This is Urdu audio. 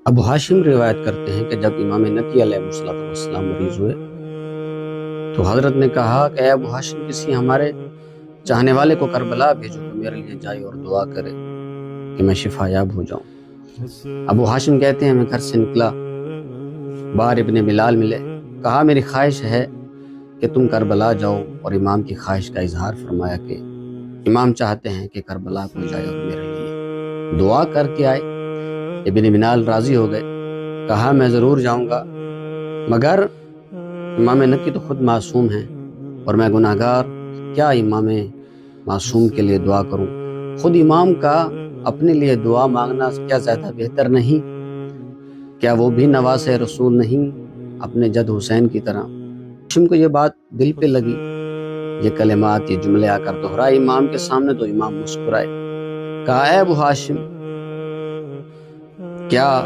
ابو ہاشم روایت کرتے ہیں کہ جب امام نقی علیہ السلام مریض ہوئے تو حضرت نے کہا کہ اے ابو ہاشم، کسی ہمارے چاہنے والے کو کربلا بھیجو کہ میرے لیے جائے اور دعا کرے کہ میں شفا یاب ہو جاؤں۔ ابو ہاشم کہتے ہیں میں گھر سے نکلا، باہر ابن بلال ملے، کہا میری خواہش ہے کہ تم کربلا جاؤ، اور امام کی خواہش کا اظہار فرمایا کہ امام چاہتے ہیں کہ کربلا کو جائے اور میرے لیے دعا کر کے آئے۔ ابن بلال راضی ہو گئے، کہا میں ضرور جاؤں گا، مگر امام نقی تو خود معصوم ہیں اور میں گناہ گار، کیا امام معصوم کے لیے دعا کروں؟ خود امام کا اپنے لیے دعا مانگنا کیا زیادہ بہتر نہیں؟ کیا وہ بھی نواسہ رسول نہیں اپنے جد حسین کی طرح؟ ہاشم کو یہ بات دل پہ لگی، یہ کلمات، یہ جملے آ کر دہرائے امام کے سامنے تو امام مسکرائے، کہا اے ابو ہاشم، کیا